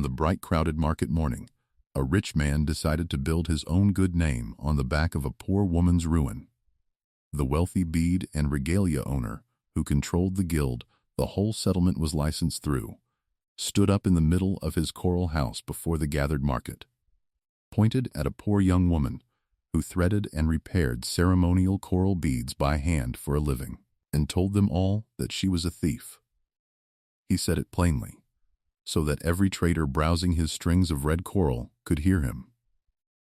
On the bright crowded market morning, a rich man decided to build his own good name on the back of a poor woman's ruin. The wealthy bead and regalia owner, who controlled the guild the whole settlement was licensed through, stood up in the middle of his coral house before the gathered market, pointed at a poor young woman who threaded and repaired ceremonial coral beads by hand for a living, and told them all that she was a thief. He said it plainly, so that every trader browsing his strings of red coral could hear him,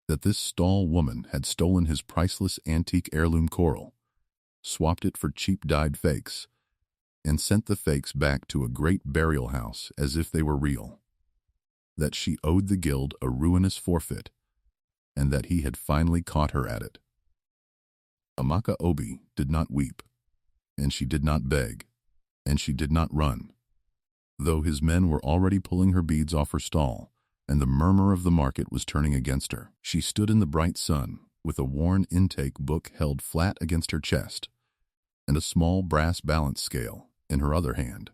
that this stall woman had stolen his priceless antique heirloom coral, swapped it for cheap dyed fakes, and sent the fakes back to a great burial house as if they were real, that she owed the guild a ruinous forfeit, and that he had finally caught her at it. Amaka Obi did not weep, and she did not beg, and she did not run, though his men were already pulling her beads off her stall, and the murmur of the market was turning against her. She stood in the bright sun, with a worn intake book held flat against her chest, and a small brass balance scale in her other hand,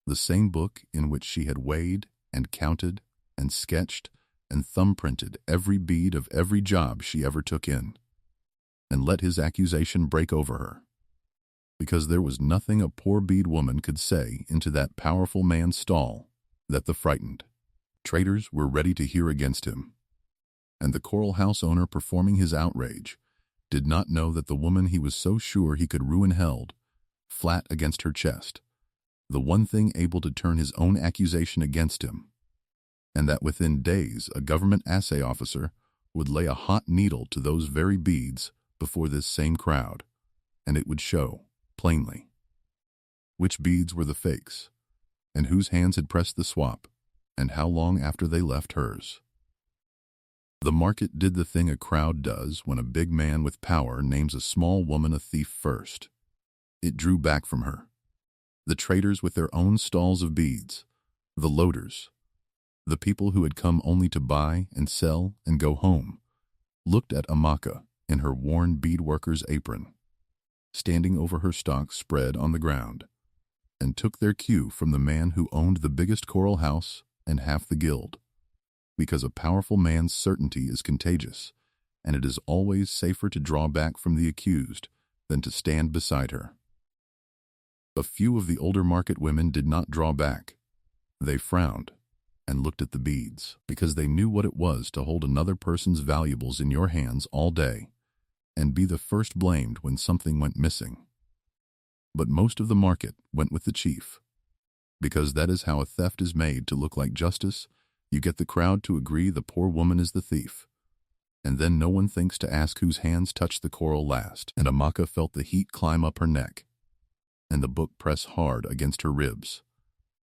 the same book in which she had weighed and counted and sketched and thumbprinted every bead of every job she ever took in, and let his accusation break over her, because there was nothing a poor bead woman could say into that powerful man's stall that the frightened traders were ready to hear against him. And the coral house owner performing his outrage did not know that the woman he was so sure he could ruin held, flat against her chest, the one thing able to turn his own accusation against him, and that within days a government assay officer would lay a hot needle to those very beads before this same crowd, and it would show, plainly, which beads were the fakes, and whose hands had pressed the swap, and how long after they left hers. The market did the thing a crowd does when a big man with power names a small woman a thief first. It drew back from her. The traders with their own stalls of beads, the loaders, the people who had come only to buy and sell and go home, looked at Amaka in her worn beadworker's apron, standing over her stock spread on the ground, and took their cue from the man who owned the biggest coral house and half the guild, because a powerful man's certainty is contagious, and it is always safer to draw back from the accused than to stand beside her. A few of the older market women did not draw back. They frowned and looked at the beads, because they knew what it was to hold another person's valuables in your hands all day and be the first blamed when something went missing. But most of the market went with the chief, because that is how a theft is made to look like justice. You get the crowd to agree the poor woman is the thief, and then no one thinks to ask whose hands touched the coral last. And Amaka felt the heat climb up her neck, and the book press hard against her ribs.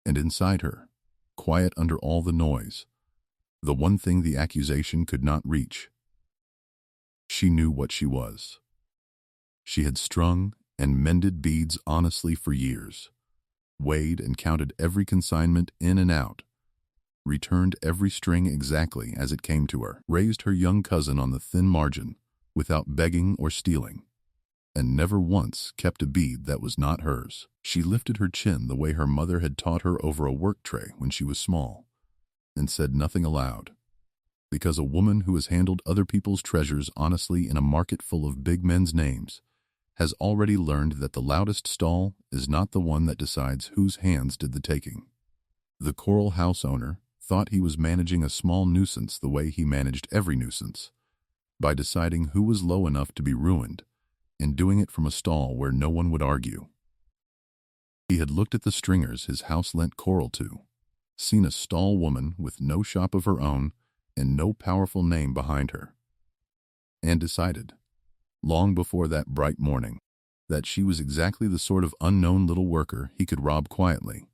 And inside her, quiet under all the noise, the one thing the accusation could not reach, she knew what she was. She had strung and mended beads honestly for years, weighed and counted every consignment in and out, returned every string exactly as it came to her, raised her young cousin on the thin margin without begging or stealing, and never once kept a bead that was not hers. She lifted her chin the way her mother had taught her over a work tray when she was small, and said nothing aloud, because a woman who has handled other people's treasures honestly in a market full of big men's names has already learned that the loudest stall is not the one that decides whose hands did the taking. The coral house owner thought he was managing a small nuisance the way he managed every nuisance, by deciding who was low enough to be ruined, and doing it from a stall where no one would argue. He had looked at the stringers his house lent coral to, seen a stall woman with no shop of her own and no powerful name behind her, and decided, long before that bright morning, that she was exactly the sort of unknown little worker he could rob quietly,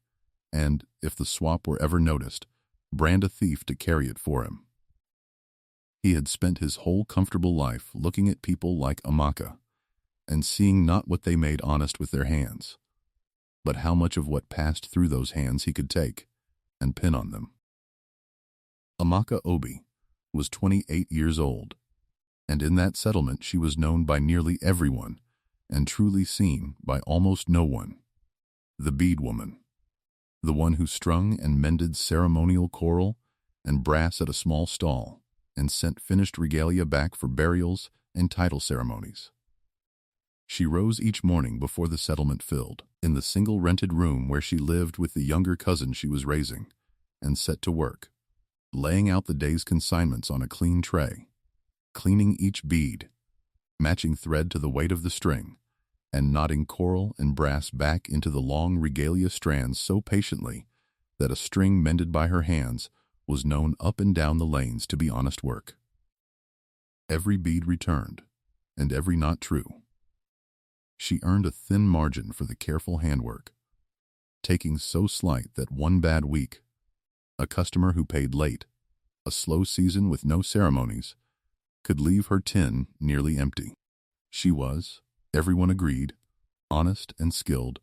and, if the swap were ever noticed, brand a thief to carry it for him. He had spent his whole comfortable life looking at people like Amaka, and seeing not what they made honest with their hands, but how much of what passed through those hands he could take and pin on them. Amaka Obi was 28 years old, and in that settlement she was known by nearly everyone and truly seen by almost no one. The bead woman, the one who strung and mended ceremonial coral and brass at a small stall, and sent finished regalia back for burials and title ceremonies. She rose each morning before the settlement filled, in the single rented room where she lived with the younger cousin she was raising, and set to work, laying out the day's consignments on a clean tray, cleaning each bead, matching thread to the weight of the string, and knotting coral and brass back into the long regalia strands so patiently that a string mended by her hands was known up and down the lanes to be honest work. Every bead returned, and every knot true. She earned a thin margin for the careful handwork, taking so slight that one bad week, a customer who paid late, a slow season with no ceremonies, could leave her tin nearly empty. She was, everyone agreed, honest and skilled,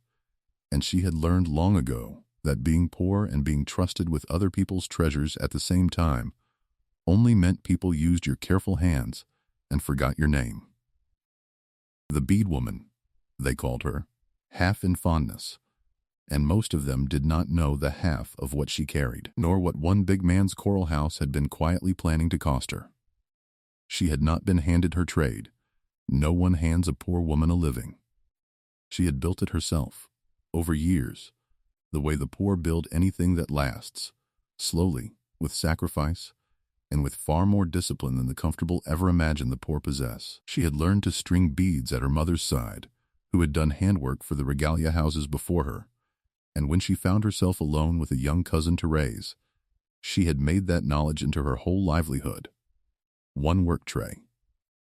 and she had learned long ago that being poor and being trusted with other people's treasures at the same time only meant people used your careful hands and forgot your name. The bead woman, they called her, half in fondness, and most of them did not know the half of what she carried, nor what one big man's coral house had been quietly planning to cost her. She had not been handed her trade. No one hands a poor woman a living. She had built it herself, over years, the way the poor build anything that lasts, slowly, with sacrifice, and with far more discipline than the comfortable ever imagined the poor possess. She had learned to string beads at her mother's side, who had done handwork for the regalia houses before her, and when she found herself alone with a young cousin to raise, she had made that knowledge into her whole livelihood. One work tray,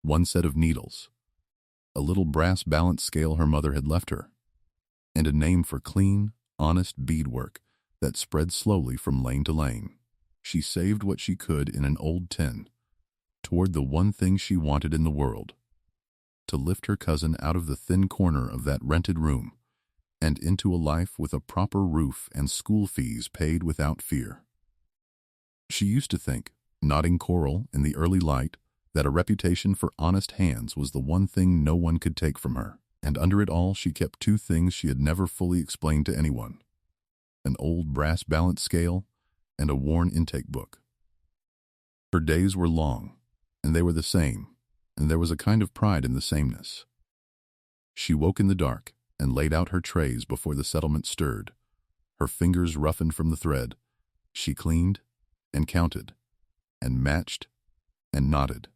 one set of needles, a little brass balance scale her mother had left her, and a name for clean, honest beadwork that spread slowly from lane to lane. She saved what she could in an old tin, toward the one thing she wanted in the world, to lift her cousin out of the thin corner of that rented room and into a life with a proper roof and school fees paid without fear. She used to think, knotting coral in the early light, that a reputation for honest hands was the one thing no one could take from her, and under it all she kept two things she had never fully explained to anyone: an old brass balance scale and a worn intake book. Her days were long, and they were the same, and there was a kind of pride in the sameness. She woke in the dark and laid out her trays before the settlement stirred. Her fingers roughened from the thread. She cleaned and counted and matched and knotted,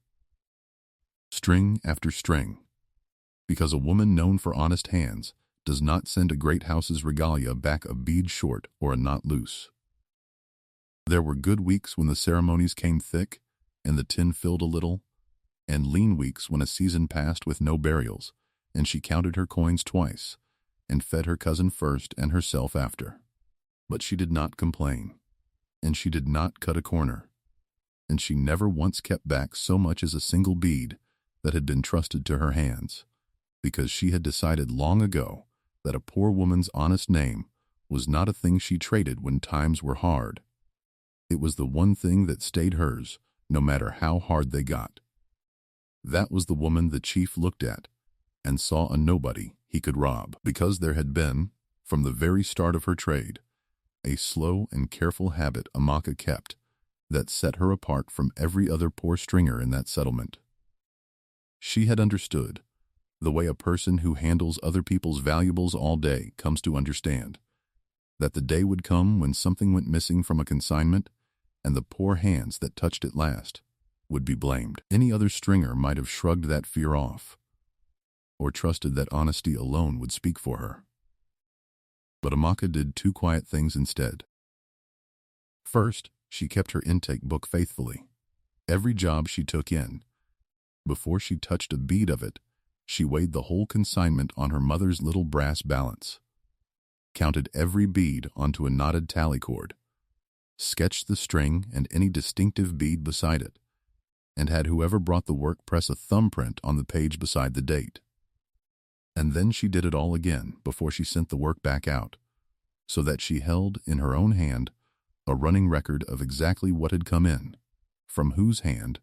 string after string, because a woman known for honest hands does not send a great house's regalia back a bead short or a knot loose. There were good weeks when the ceremonies came thick and the tin filled a little, and lean weeks when a season passed with no burials, and she counted her coins twice and fed her cousin first and herself after. But she did not complain, and she did not cut a corner, and she never once kept back so much as a single bead that had been trusted to her hands, because she had decided long ago that a poor woman's honest name was not a thing she traded when times were hard. It was the one thing that stayed hers, no matter how hard they got. That was the woman the chief looked at and saw a nobody he could rob, because there had been, from the very start of her trade, a slow and careful habit Amaka kept that set her apart from every other poor stringer in that settlement. She had understood, the way a person who handles other people's valuables all day comes to understand, that the day would come when something went missing from a consignment, and the poor hands that touched it last would be blamed. Any other stringer might have shrugged that fear off, or trusted that honesty alone would speak for her. But Amaka did two quiet things instead. First, she kept her intake book faithfully. Every job she took in, before she touched a bead of it, she weighed the whole consignment on her mother's little brass balance, counted every bead onto a knotted tally cord, sketched the string and any distinctive bead beside it, and had whoever brought the work press a thumbprint on the page beside the date. And then she did it all again before she sent the work back out, so that she held in her own hand a running record of exactly what had come in, from whose hand,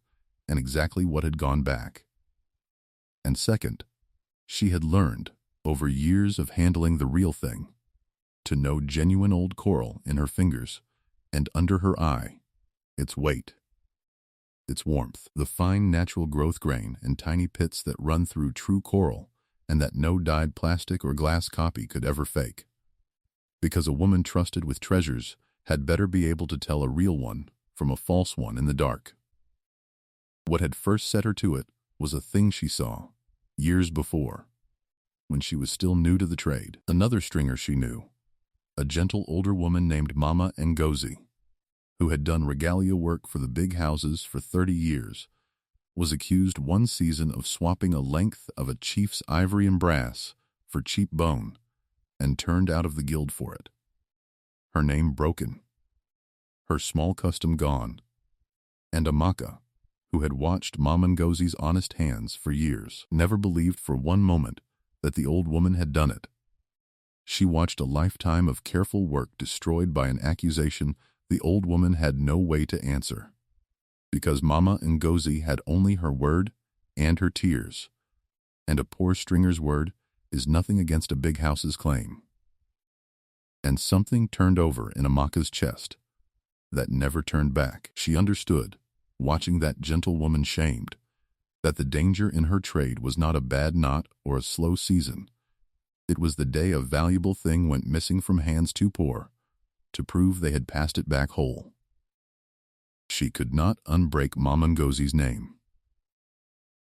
and exactly what had gone back. And second, she had learned, over years of handling the real thing, to know genuine old coral in her fingers and under her eye, its weight, its warmth, the fine natural growth grain and tiny pits that run through true coral and that no dyed plastic or glass copy could ever fake. Because a woman trusted with treasures had better be able to tell a real one from a false one in the dark. What had first set her to it was a thing she saw, years before, when she was still new to the trade. Another stringer she knew, a gentle older woman named Mama Ngozi, who had done regalia work for the big houses for 30 years, was accused one season of swapping a length of a chief's ivory and brass for cheap bone, and turned out of the guild for it. Her name broken, her small custom gone, and Amaka, who had watched Mama Ngozi's honest hands for years, never believed for one moment that the old woman had done it. She watched a lifetime of careful work destroyed by an accusation the old woman had no way to answer, because Mama Ngozi had only her word and her tears, and a poor stringer's word is nothing against a big house's claim. And something turned over in Amaka's chest that never turned back. She understood, watching that gentle woman shamed, that the danger in her trade was not a bad knot or a slow season. It was the day a valuable thing went missing from hands too poor to prove they had passed it back whole. She could not unbreak Mama Ngozi's name.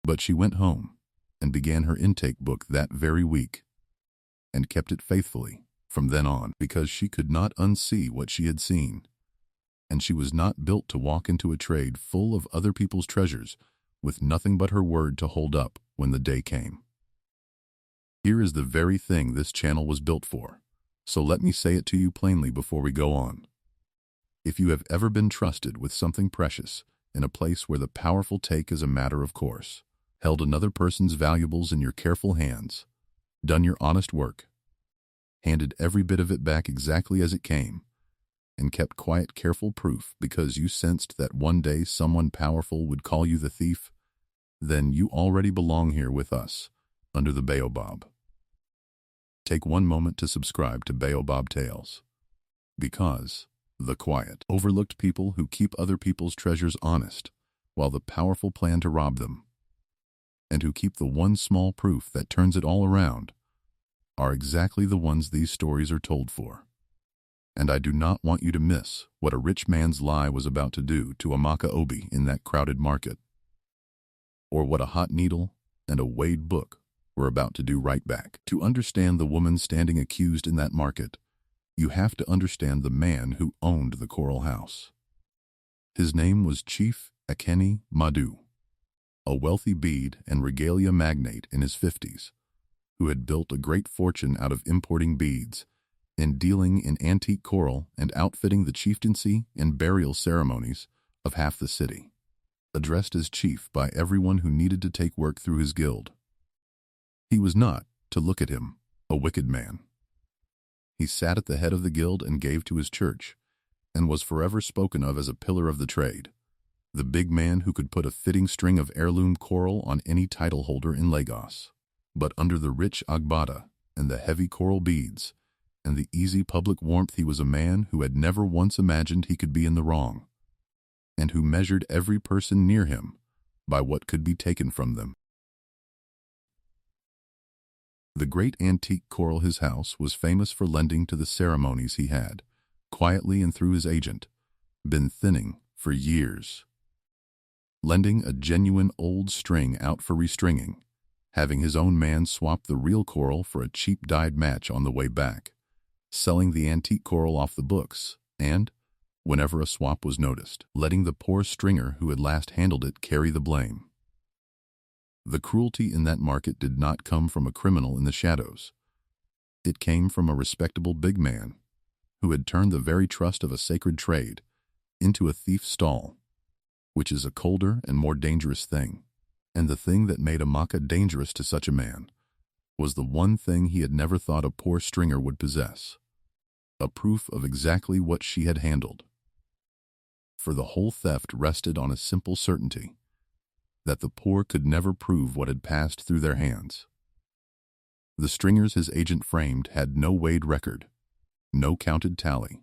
But she went home and began her intake book that very week, and kept it faithfully from then on, because she could not unsee what she had seen, and she was not built to walk into a trade full of other people's treasures with nothing but her word to hold up when the day came. Here is the very thing this channel was built for, so let me say it to you plainly before we go on. If you have ever been trusted with something precious in a place where the powerful take is a matter of course, held another person's valuables in your careful hands, done your honest work, handed every bit of it back exactly as it came, and kept quiet, careful proof because you sensed that one day someone powerful would call you the thief, then you already belong here with us, under the Baobab. Take one moment to subscribe to Baobab Tales, because the quiet, overlooked people who keep other people's treasures honest, while the powerful plan to rob them, and who keep the one small proof that turns it all around, are exactly the ones these stories are told for. And I do not want you to miss what a rich man's lie was about to do to Amaka Obi in that crowded market, or what a hot needle and a weighed book were about to do right back. To understand the woman standing accused in that market, you have to understand the man who owned the coral house. His name was Chief Ekene Madu, a wealthy bead and regalia magnate in his 50s, who had built a great fortune out of importing beads and dealing in antique coral and outfitting the chieftaincy and burial ceremonies of half the city. Addressed as chief by everyone who needed to take work through his guild. He was not, to look at him, a wicked man. He sat at the head of the guild and gave to his church, and was forever spoken of as a pillar of the trade, the big man who could put a fitting string of heirloom coral on any title holder in Lagos. But under the rich agbada and the heavy coral beads and the easy public warmth, he was a man who had never once imagined he could be in the wrong, and who measured every person near him by what could be taken from them. The great antique coral his house was famous for lending to the ceremonies he had, quietly and through his agent, been thinning for years. Lending a genuine old string out for restringing, having his own man swap the real coral for a cheap dyed match on the way back, selling the antique coral off the books, and, whenever a swap was noticed, letting the poor stringer who had last handled it carry the blame. The cruelty in that market did not come from a criminal in the shadows. It came from a respectable big man who had turned the very trust of a sacred trade into a thief's stall, which is a colder and more dangerous thing. And the thing that made Amaka dangerous to such a man was the one thing he had never thought a poor stringer would possess, a proof of exactly what she had handled. For the whole theft rested on a simple certainty, that the poor could never prove what had passed through their hands. The stringers his agent framed had no weighed record, no counted tally,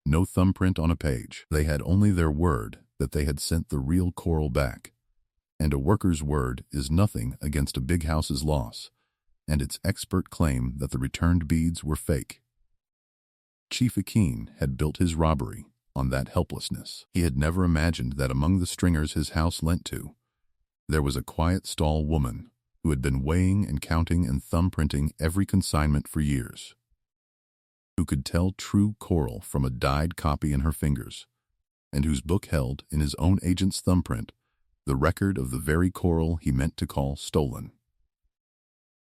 No thumbprint on a page. They had only their word that they had sent the real coral back. And a worker's word is nothing against a big house's loss, and its expert claim that the returned beads were fake. Chief Akin had built his robbery on that helplessness. He had never imagined that among the stringers his house lent to, there was a quiet stall woman who had been weighing and counting and thumbprinting every consignment for years, who could tell true coral from a dyed copy in her fingers, and whose book held in his own agent's thumbprint the record of the very coral he meant to call stolen.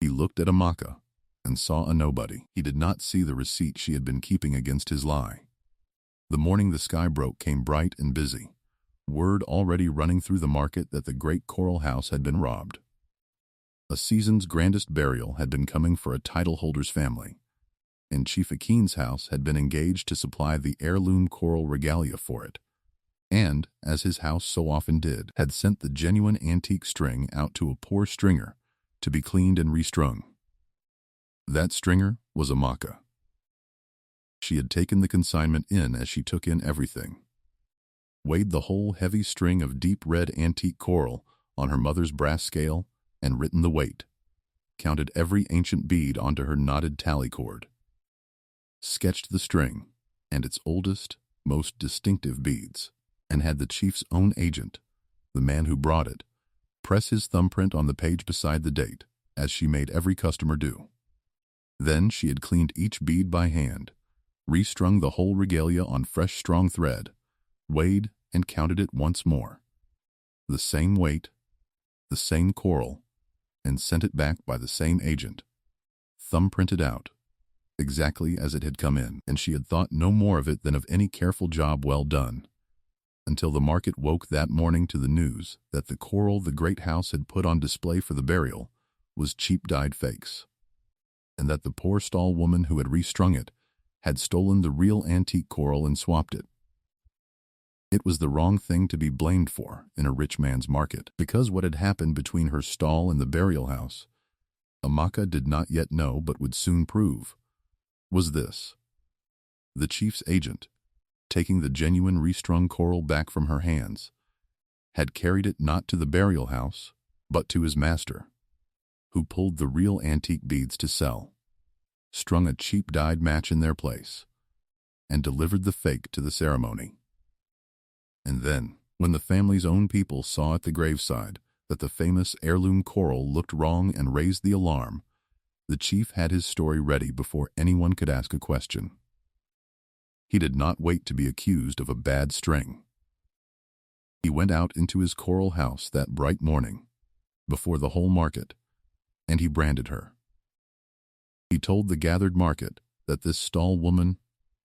He looked at Amaka and saw a nobody. He did not see the receipt she had been keeping against his lie. The morning the sky broke came bright and busy, word already running through the market that the great coral house had been robbed. A season's grandest burial had been coming for a title holder's family, and Chief Akin's house had been engaged to supply the heirloom coral regalia for it, and, as his house so often did, had sent the genuine antique string out to a poor stringer to be cleaned and restrung. That stringer was Amaka. She had taken the consignment in as she took in everything, weighed the whole heavy string of deep red antique coral on her mother's brass scale and written the weight, counted every ancient bead onto her knotted tally cord, sketched the string and its oldest, most distinctive beads, and had the chief's own agent, the man who brought it, press his thumbprint on the page beside the date, as she made every customer do. Then she had cleaned each bead by hand, restrung the whole regalia on fresh strong thread, weighed and counted it once more. The same weight, the same coral, and sent it back by the same agent, thumbprinted out, exactly as it had come in, and she had thought no more of it than of any careful job well done, until the market woke that morning to the news that the coral the great house had put on display for the burial was cheap dyed fakes, and that the poor stall woman who had restrung it had stolen the real antique coral and swapped it. It was the wrong thing to be blamed for in a rich man's market, because what had happened between her stall and the burial house, Amaka did not yet know but would soon prove, was this: the chief's agent, taking the genuine restrung coral back from her hands, had carried it not to the burial house, but to his master, who pulled the real antique beads to sell, strung a cheap dyed match in their place, and delivered the fake to the ceremony. And then, when the family's own people saw at the graveside that the famous heirloom coral looked wrong and raised the alarm, the chief had his story ready before anyone could ask a question. He did not wait to be accused of a bad string. He went out into his coral house that bright morning, before the whole market, and he branded her. He told the gathered market that this stall woman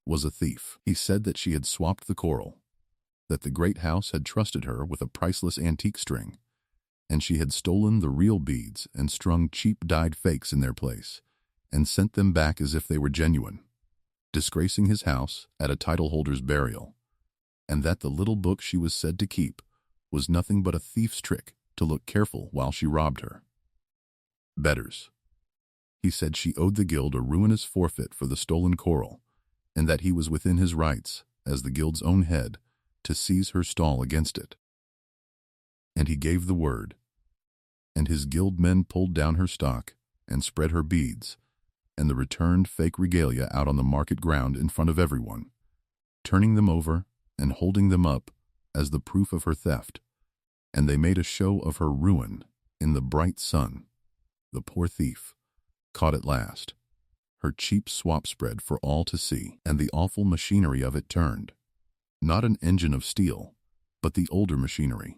was a thief. He said that she had swapped the coral, that the great house had trusted her with a priceless antique string, and she had stolen the real beads and strung cheap dyed fakes in their place, and sent them back as if they were genuine, disgracing his house at a title holder's burial, and that the little book she was said to keep was nothing but a thief's trick to look careful while she robbed her. Betters. He said she owed the guild a ruinous forfeit for the stolen coral, and that he was within his rights, as the guild's own head, to seize her stall against it. And he gave the word, and his guild men pulled down her stock and spread her beads and the returned fake regalia out on the market ground in front of everyone, turning them over and holding them up as the proof of her theft, and they made a show of her ruin in the bright sun. The poor thief, caught at last, her cheap swap spread for all to see, and the awful machinery of it turned. Not an engine of steel, but the older machinery,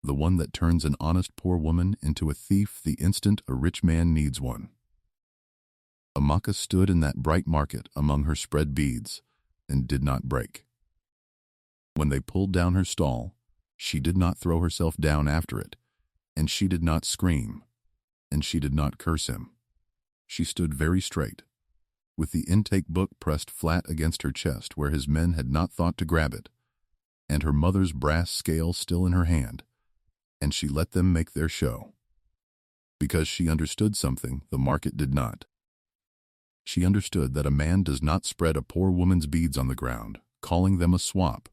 the one that turns an honest poor woman into a thief the instant a rich man needs one. Amaka stood in that bright market among her spread beads and did not break. When they pulled down her stall, she did not throw herself down after it, and she did not scream, and she did not curse him. She stood very straight, with the intake book pressed flat against her chest where his men had not thought to grab it, and her mother's brass scale still in her hand, and she let them make their show. Because she understood something the market did not. She understood that a man does not spread a poor woman's beads on the ground, calling them a swap,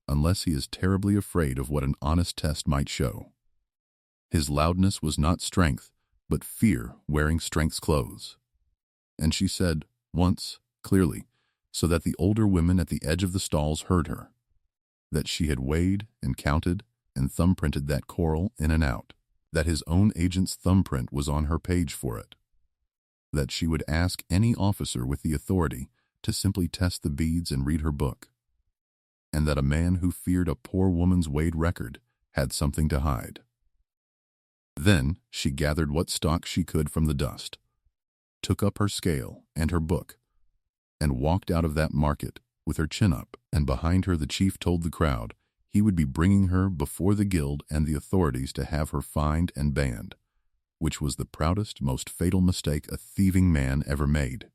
unless he is terribly afraid of what an honest test might show. His loudness was not strength, but fear wearing strength's clothes. And she said, once, clearly, so that the older women at the edge of the stalls heard her, that she had weighed and counted and thumbprinted that coral in and out, that his own agent's thumbprint was on her page for it, that she would ask any officer with the authority to simply test the beads and read her book, and that a man who feared a poor woman's weighed record had something to hide. Then she gathered what stock she could from the dust, took up her scale and her book, and walked out of that market with her chin up, and behind her the chief told the crowd he would be bringing her before the guild and the authorities to have her fined and banned, which was the proudest, most fatal mistake a thieving man ever made.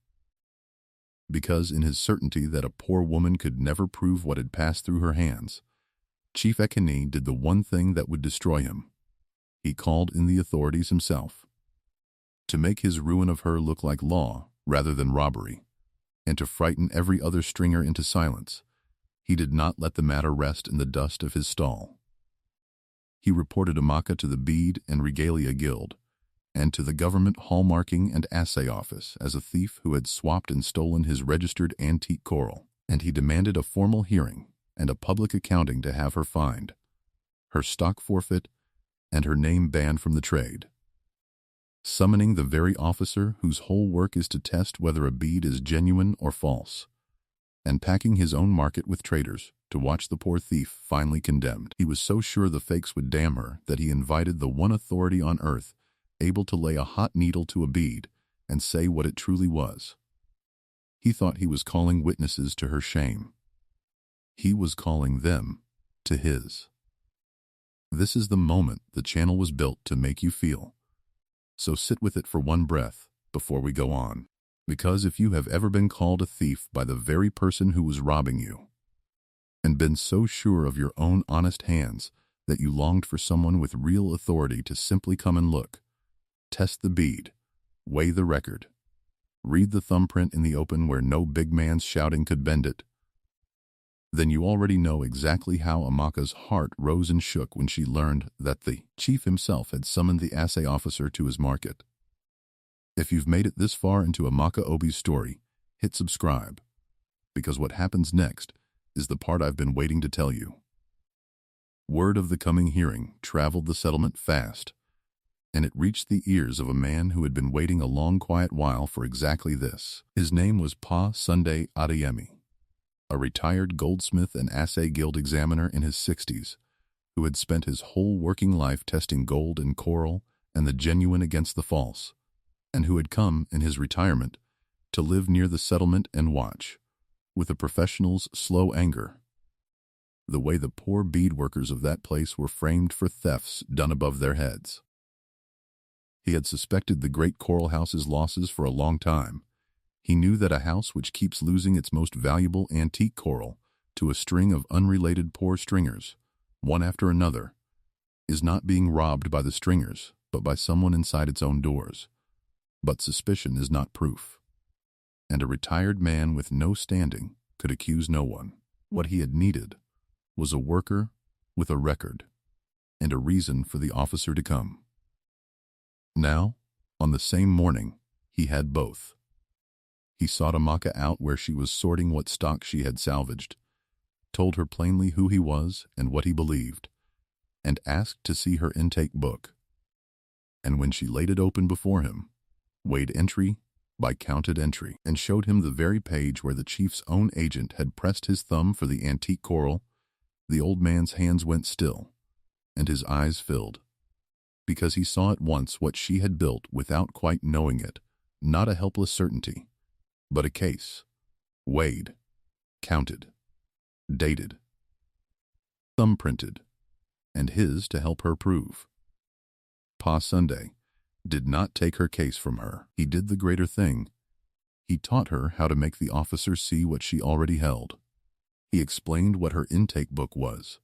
Because in his certainty that a poor woman could never prove what had passed through her hands, Chief Ekene did the one thing that would destroy him. He called in the authorities himself, to make his ruin of her look like law rather than robbery, and to frighten every other stringer into silence. He did not let the matter rest in the dust of his stall. He reported Amaka to the Bead and Regalia Guild, and to the government hallmarking-and-assay office as a thief who had swapped and stolen his registered antique coral, and he demanded a formal hearing and a public accounting to have her fined, her stock forfeit, and her name banned from the trade. Summoning the very officer whose whole work is to test whether a bead is genuine or false, and packing his own market with traders to watch the poor thief finally condemned. He was so sure the fakes would damn her that he invited the one authority on earth able to lay a hot needle to a bead and say what it truly was. He thought he was calling witnesses to her shame. He was calling them to his. This is the moment the channel was built to make you feel. So sit with it for one breath before we go on. Because if you have ever been called a thief by the very person who was robbing you, and been so sure of your own honest hands that you longed for someone with real authority to simply come and look, test the bead, weigh the record, read the thumbprint in the open where no big man's shouting could bend it, then you already know exactly how Amaka's heart rose and shook when she learned that the chief himself had summoned the assay officer to his market. If you've made it this far into Amaka Obi's story, hit subscribe, because what happens next is the part I've been waiting to tell you. Word of the coming hearing traveled the settlement fast, and it reached the ears of a man who had been waiting a long quiet while for exactly this. His name was Pa Sunday Adeyemi, a retired goldsmith-and-assay guild examiner in his 60s, who had spent his whole working life testing gold and coral and the genuine against the false, and who had come, in his retirement, to live near the settlement and watch, with a professional's slow anger, the way the poor bead workers of that place were framed for thefts done above their heads. He had suspected the great coral house's losses for a long time. He knew that a house which keeps losing its most valuable antique coral to a string of unrelated poor stringers, one after another, is not being robbed by the stringers, but by someone inside its own doors. But suspicion is not proof, and a retired man with no standing could accuse no one. What he had needed was a worker with a record and a reason for the officer to come. Now, on the same morning, he had both. He sought Amaka out where she was sorting what stock she had salvaged, told her plainly who he was and what he believed, and asked to see her intake book. And when she laid it open before him, weighed entry by counted entry, and showed him the very page where the chief's own agent had pressed his thumb for the antique coral, the old man's hands went still, and his eyes filled, because he saw at once what she had built without quite knowing it, not a helpless certainty, but a case, weighed, counted, dated, thumbprinted, and his to help her prove. Pa Sunday did not take her case from her. He did the greater thing. He taught her how to make the officer see what she already held. He explained what her intake book was,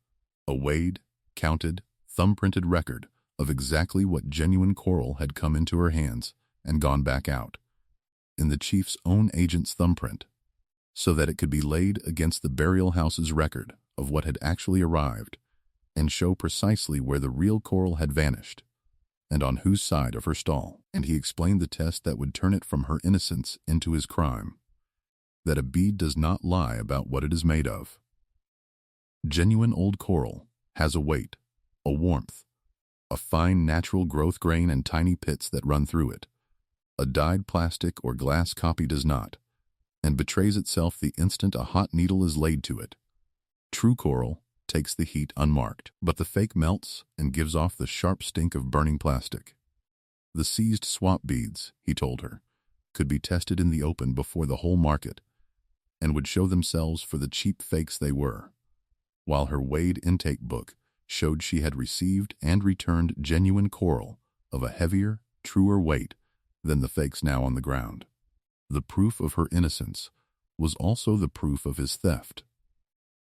a weighed, counted, thumbprinted record of exactly what genuine coral had come into her hands and gone back out, in the chief's own agent's thumbprint, so that it could be laid against the burial house's record of what had actually arrived and show precisely where the real coral had vanished and on whose side of her stall. And he explained the test that would turn it from her innocence into his crime, that a bead does not lie about what it is made of. Genuine old coral has a weight, a warmth, a fine natural growth grain and tiny pits that run through it. A dyed plastic or glass copy does not, and betrays itself the instant a hot needle is laid to it. True coral takes the heat unmarked, but the fake melts and gives off the sharp stink of burning plastic. The seized swap beads, he told her, could be tested in the open before the whole market, and would show themselves for the cheap fakes they were, while her weighed intake book showed she had received and returned genuine coral of a heavier, truer weight than the fakes now on the ground. The proof of her innocence was also the proof of his theft.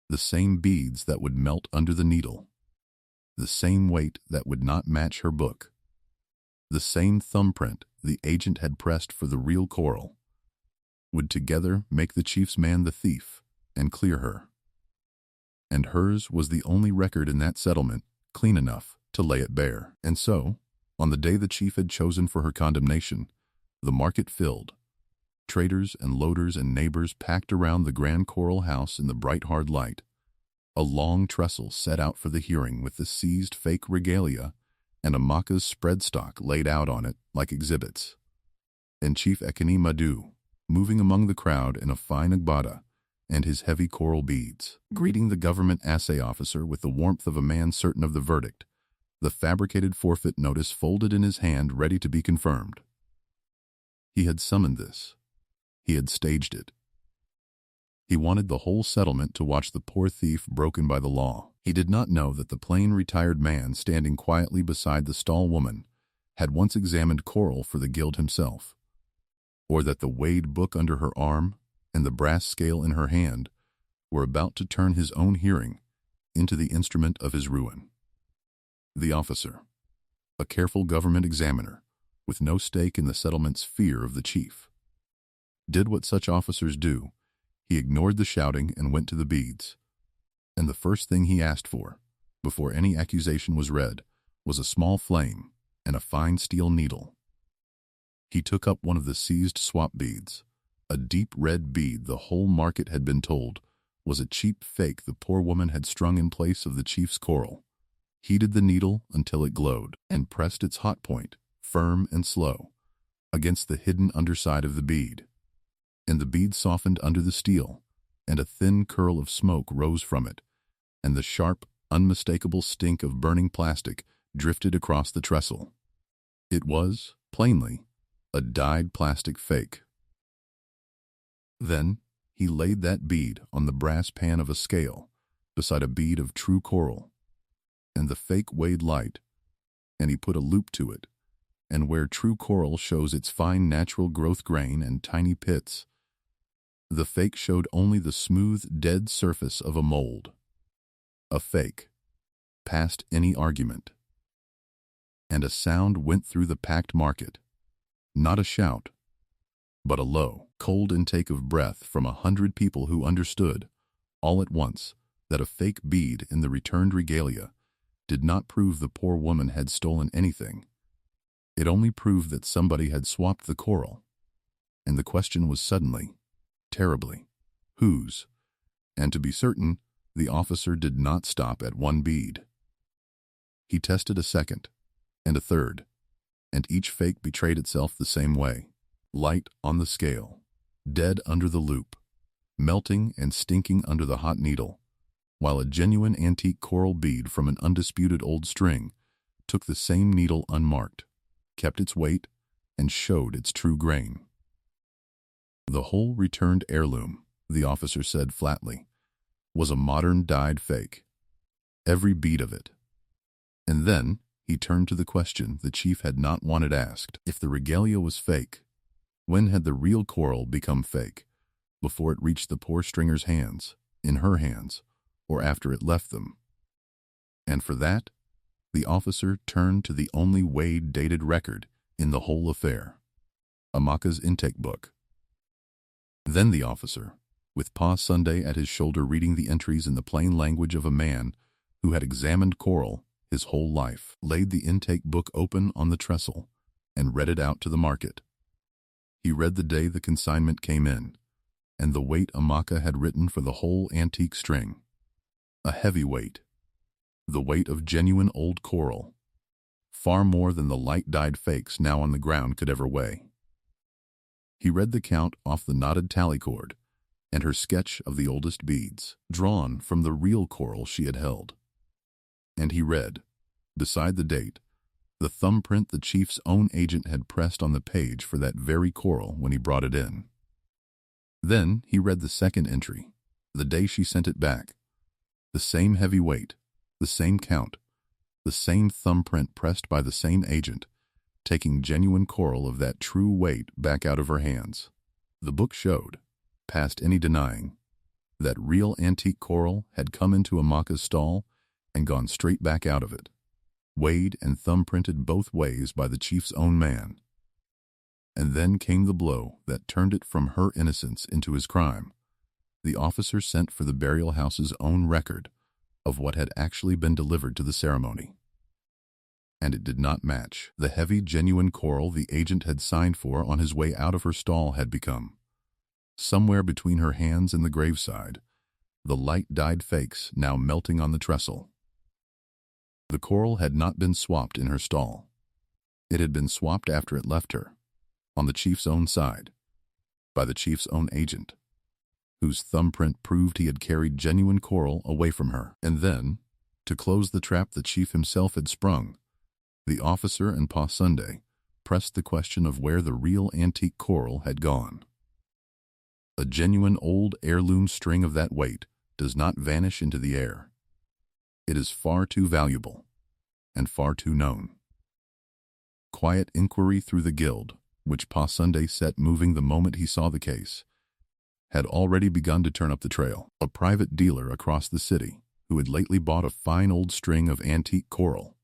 The same beads that would melt under the needle, the same weight that would not match her book, the same thumbprint the agent had pressed for the real coral, would together make the chief's man the thief and clear her. And hers was the only record in that settlement clean enough to lay it bare. And so, on the day the chief had chosen for her condemnation, the market filled. Traders and loaders and neighbors packed around the grand coral house in the bright hard light. A long trestle set out for the hearing with the seized fake regalia and Amaka's spread stock laid out on it like exhibits. And Chief Ekene Madu, moving among the crowd in a fine agbada and his heavy coral beads, greeting the government assay officer with the warmth of a man certain of the verdict, the fabricated forfeit notice folded in his hand ready to be confirmed. He had summoned this. He had staged it. He wanted the whole settlement to watch the poor thief broken by the law. He did not know that the plain retired man standing quietly beside the stall woman had once examined coral for the guild himself, or that the weighed book under her arm and the brass scale in her hand were about to turn his own hearing into the instrument of his ruin. The officer, a careful government examiner, with no stake in the settlement's fear of the chief, did what such officers do. He ignored the shouting and went to the beads. And the first thing he asked for, before any accusation was read, was a small flame and a fine steel needle. He took up one of the seized swap beads, a deep red bead the whole market had been told was a cheap fake the poor woman had strung in place of the chief's coral, heated the needle until it glowed, and pressed its hot point, firm and slow, against the hidden underside of the bead. And the bead softened under the steel, and a thin curl of smoke rose from it, and the sharp, unmistakable stink of burning plastic drifted across the trestle. It was, plainly, a dyed plastic fake. Then he laid that bead on the brass pan of a scale beside a bead of true coral, and the fake weighed light, and he put a loupe to it, and where true coral shows its fine natural growth grain and tiny pits, the fake showed only the smooth, dead surface of a mold. A fake, past any argument. And a sound went through the packed market, not a shout, but a low, cold intake of breath from 100 people who understood, all at once, that a fake bead in the returned regalia did not prove the poor woman had stolen anything. It only proved that somebody had swapped the coral. And the question was suddenly, terribly, whose? And to be certain, the officer did not stop at one bead. He tested a second, and a third, and each fake betrayed itself the same way, light on the scale, dead under the loupe, melting and stinking under the hot needle, while a genuine antique coral bead from an undisputed old string took the same needle unmarked, kept its weight, and showed its true grain. The whole returned heirloom, the officer said flatly, was a modern dyed fake. Every bead of it. And then he turned to the question the chief had not wanted asked. If the regalia was fake, when had the real coral become fake? Before it reached the poor stringer's hands, in her hands, or after it left them? And for that, the officer turned to the only weighed dated record in the whole affair, Amaka's intake book. Then the officer, with Pa Sunday at his shoulder reading the entries in the plain language of a man who had examined coral his whole life, laid the intake book open on the trestle, and read it out to the market. He read the day the consignment came in, and the weight Amaka had written for the whole antique string. A heavy weight. The weight of genuine old coral. Far more than the light-dyed fakes now on the ground could ever weigh. He read the count off the knotted tally cord, and her sketch of the oldest beads, drawn from the real coral she had held. And he read, beside the date, the thumbprint the chief's own agent had pressed on the page for that very coral when he brought it in. Then he read the second entry, the day she sent it back. The same heavy weight, the same count, the same thumbprint pressed by the same agent, taking genuine coral of that true weight back out of her hands. The book showed, past any denying, that real antique coral had come into Amaka's stall and gone straight back out of it, weighed and thumbprinted both ways by the chief's own man. And then came the blow that turned it from her innocence into his crime. The officer sent for the burial house's own record of what had actually been delivered to the ceremony. And it did not match. The heavy, genuine coral the agent had signed for on his way out of her stall had become, somewhere between her hands and the graveside, the light-dyed fakes now melting on the trestle. The coral had not been swapped in her stall. It had been swapped after it left her, on the chief's own side, by the chief's own agent, whose thumbprint proved he had carried genuine coral away from her. And then, to close the trap the chief himself had sprung, the officer and Pa Sunday pressed the question of where the real antique coral had gone. A genuine old heirloom string of that weight does not vanish into the air. It is far too valuable and far too known. Quiet inquiry through the guild, which Pa Sunday set moving the moment he saw the case, had already begun to turn up the trail. A private dealer across the city, who had lately bought a fine old string of antique coral,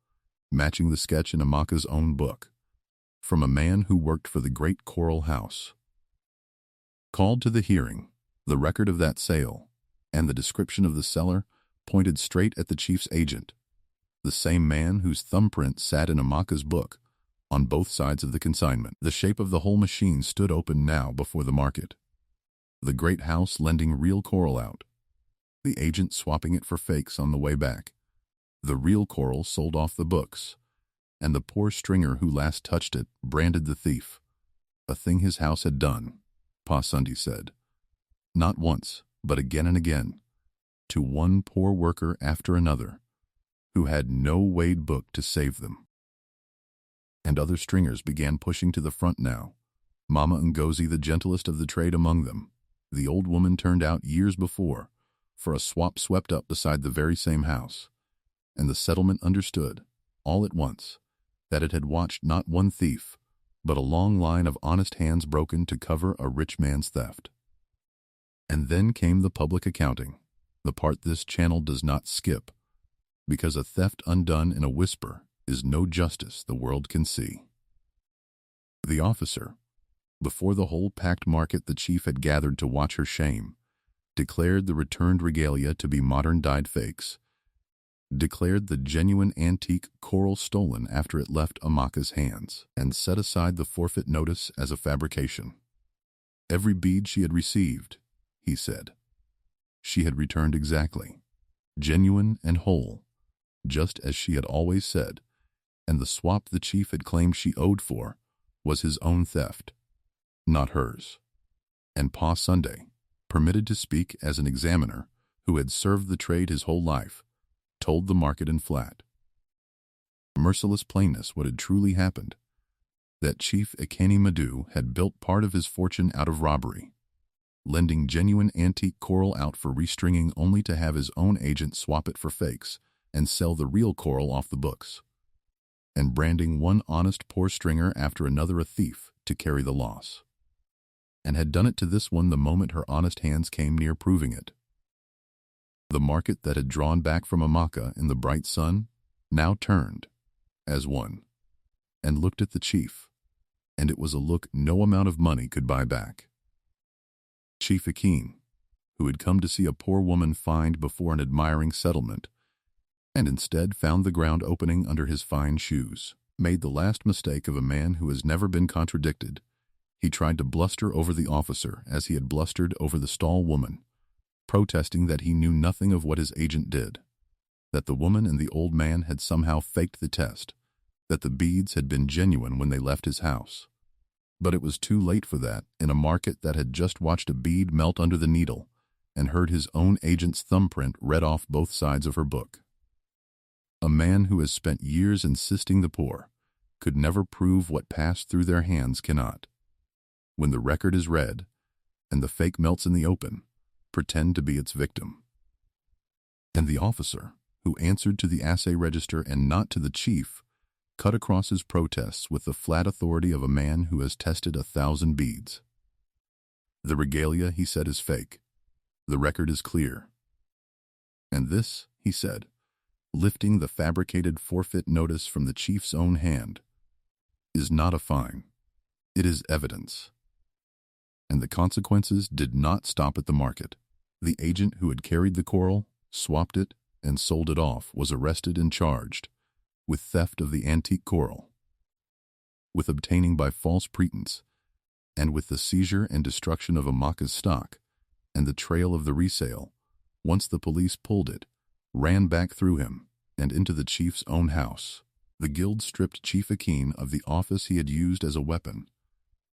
matching the sketch in Amaka's own book, from a man who worked for the great coral house. Called to the hearing, the record of that sale, and the description of the seller pointed straight at the chief's agent, the same man whose thumbprint sat in Amaka's book, on both sides of the consignment. The shape of the whole machine stood open now before the market. The great house lending real coral out, the agent swapping it for fakes on the way back, the real coral sold off the books, and the poor stringer who last touched it branded the thief, a thing his house had done, Pa Sunday said, not once, but again and again, to one poor worker after another, who had no weighed book to save them. And other stringers began pushing to the front now, Mama Ngozi the gentlest of the trade among them, the old woman turned out years before, for a swap swept up beside the very same house, and the settlement understood, all at once, that it had watched not one thief, but a long line of honest hands broken to cover a rich man's theft. And then came the public accounting, the part this channel does not skip, because a theft undone in a whisper is no justice the world can see. The officer, before the whole packed market the chief had gathered to watch her shame, declared the returned regalia to be modern dyed fakes, declared the genuine antique coral stolen after it left Amaka's hands, and set aside the forfeit notice as a fabrication. Every bead she had received, he said, she had returned exactly, genuine and whole, just as she had always said, and the swap the chief had claimed she owed for was his own theft, not hers. And Pa Sunday, permitted to speak as an examiner who had served the trade his whole life, told the market in flat, merciless plainness what had truly happened, that Chief Ekene Madu had built part of his fortune out of robbery, lending genuine antique coral out for restringing only to have his own agent swap it for fakes and sell the real coral off the books, and branding one honest poor stringer after another a thief to carry the loss, and had done it to this one the moment her honest hands came near proving it. The market that had drawn back from Amaka in the bright sun now turned, as one, and looked at the chief, and it was a look no amount of money could buy back. Chief Ekene, who had come to see a poor woman fined before an admiring settlement, and instead found the ground opening under his fine shoes. Made the last mistake of a man who has never been contradicted. He tried to bluster over the officer as he had blustered over the stall woman, protesting that he knew nothing of what his agent did, that the woman and the old man had somehow faked the test, that the beads had been genuine when they left his house. But it was too late for that in a market that had just watched a bead melt under the needle and heard his own agent's thumbprint read off both sides of her book. A man who has spent years insisting the poor could never prove what passed through their hands cannot. When the record is read and the fake melts in the open, pretend to be its victim. And the officer, who answered to the assay register and not to the chief, cut across his protests with the flat authority of a man who has tested 1,000 beads. The regalia, he said, is fake. The record is clear. And this, he said, lifting the fabricated forfeit notice from the chief's own hand, is not a fine. It is evidence. And the consequences did not stop at the market. The agent who had carried the coral, swapped it, and sold it off was arrested and charged with theft of the antique coral, with obtaining by false pretense, and with the seizure and destruction of Amaka's stock, and the trail of the resale, once the police pulled it, ran back through him and into the chief's own house. The guild stripped Chief Akin of the office he had used as a weapon,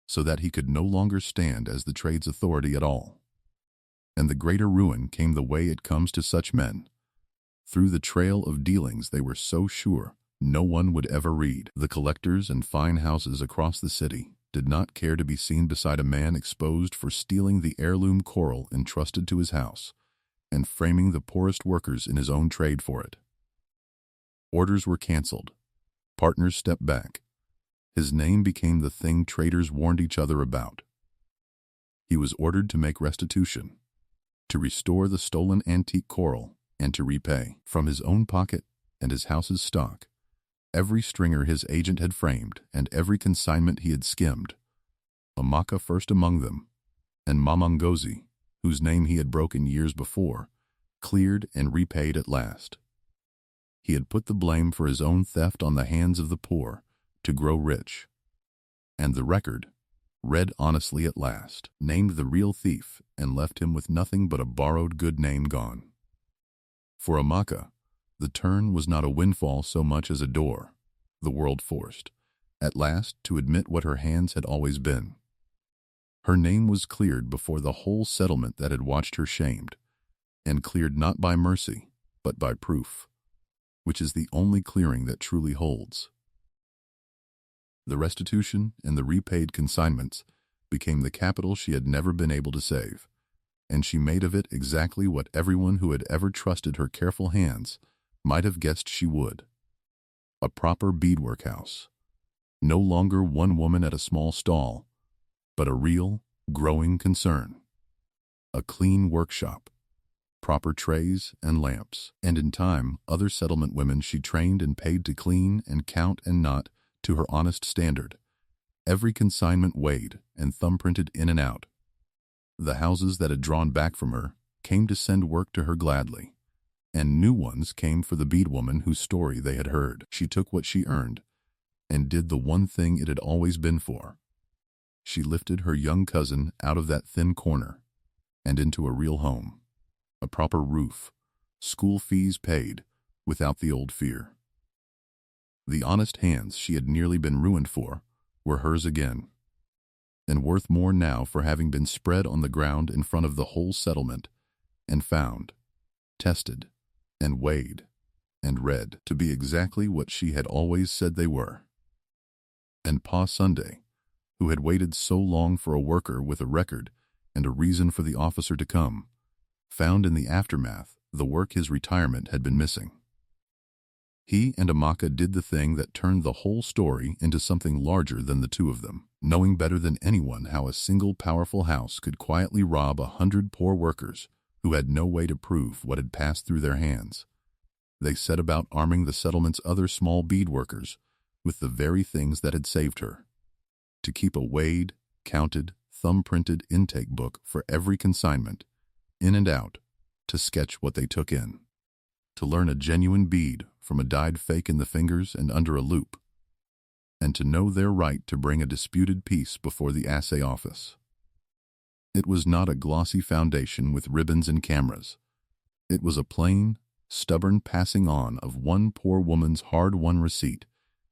so that he could no longer stand as the trade's authority at all. And the greater ruin came the way it comes to such men, through the trail of dealings they were so sure no one would ever read. The collectors and fine houses across the city did not care to be seen beside a man exposed for stealing the heirloom coral entrusted to his house and framing the poorest workers in his own trade for it. Orders were canceled. Partners stepped back. His name became the thing traders warned each other about. He was ordered to make restitution, to restore the stolen antique coral, and to repay, from his own pocket and his house's stock, every stringer his agent had framed and every consignment he had skimmed, Amaka first among them, and Mamangozi, whose name he had broken years before, cleared and repaid at last. He had put the blame for his own theft on the hands of the poor to grow rich, and the record, read honestly at last, named the real thief and left him with nothing but a borrowed good name gone. For Amaka, the turn was not a windfall so much as a door, the world forced, at last, to admit what her hands had always been. Her name was cleared before the whole settlement that had watched her shamed, and cleared not by mercy, but by proof, which is the only clearing that truly holds. The restitution and the repaid consignments became the capital she had never been able to save, and she made of it exactly what everyone who had ever trusted her careful hands might have guessed she would. A proper beadwork house. No longer one woman at a small stall, but a real, growing concern. A clean workshop, proper trays and lamps, and in time other settlement women she trained and paid to clean and count and knot to her honest standard. Every consignment weighed and thumbprinted in and out. The houses that had drawn back from her came to send work to her gladly, and new ones came for the bead woman whose story they had heard. She took what she earned and did the one thing it had always been for. She lifted her young cousin out of that thin corner and into a real home, a proper roof, school fees paid, without the old fear. The honest hands she had nearly been ruined for were hers again, and worth more now for having been spread on the ground in front of the whole settlement and found, tested, and weighed, and read to be exactly what she had always said they were. And Pa Sunday, who had waited so long for a worker with a record and a reason for the officer to come, found in the aftermath the work his retirement had been missing. He and Amaka did the thing that turned the whole story into something larger than the two of them, knowing better than anyone how a single powerful house could quietly rob 100 poor workers who had no way to prove what had passed through their hands. They set about arming the settlement's other small bead workers with the very things that had saved her. To keep a weighed, counted, thumb-printed intake book for every consignment, in and out, to sketch what they took in, to learn a genuine bead from a dyed fake in the fingers and under a loupe, and to know their right to bring a disputed piece before the assay office. It was not a glossy foundation with ribbons and cameras. It was a plain, stubborn passing on of one poor woman's hard-won receipt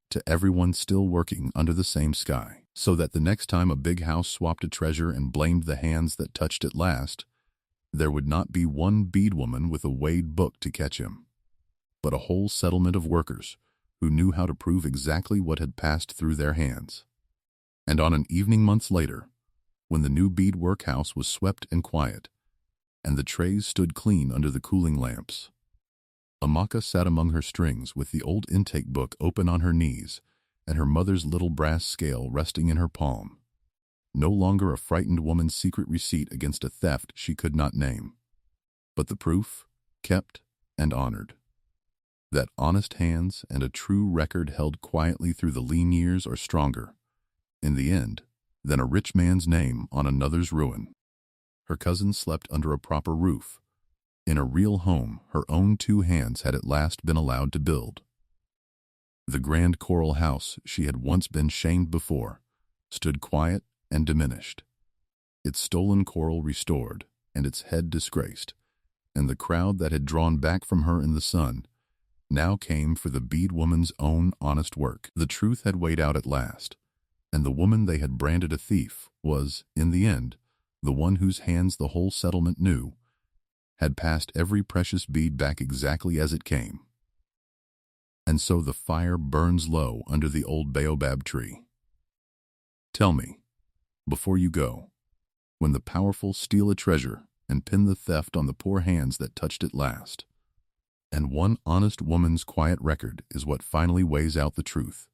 to everyone still working under the same sky, so that the next time a big house swapped a treasure and blamed the hands that touched it last, there would not be one bead woman with a weighed book to catch him, but a whole settlement of workers who knew how to prove exactly what had passed through their hands. And on an evening months later, when the new bead workhouse was swept and quiet, and the trays stood clean under the cooling lamps, Amaka sat among her strings with the old intake book open on her knees and her mother's little brass scale resting in her palm. No longer a frightened woman's secret receipt against a theft she could not name, but the proof, kept and honored. That honest hands and a true record held quietly through the lean years are stronger, in the end, than a rich man's name on another's ruin. Her cousin slept under a proper roof. In a real home her own two hands had at last been allowed to build. The grand coral house she had once been shamed before stood quiet and diminished, its stolen coral restored and its head disgraced, and the crowd that had drawn back from her in the sun now came for the bead woman's own honest work. The truth had weighed out at last, and the woman they had branded a thief was, in the end, the one whose hands the whole settlement knew had passed every precious bead back exactly as it came. And so the fire burns low under the old Baobab tree. Tell me, before you go, when the powerful steal a treasure and pin the theft on the poor hands that touched it last, and one honest woman's quiet record is what finally weighs out the truth,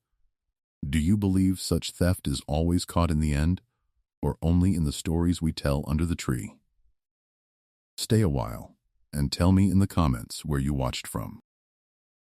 do you believe such theft is always caught in the end, or only in the stories we tell under the tree? Stay a while and tell me in the comments where you watched from.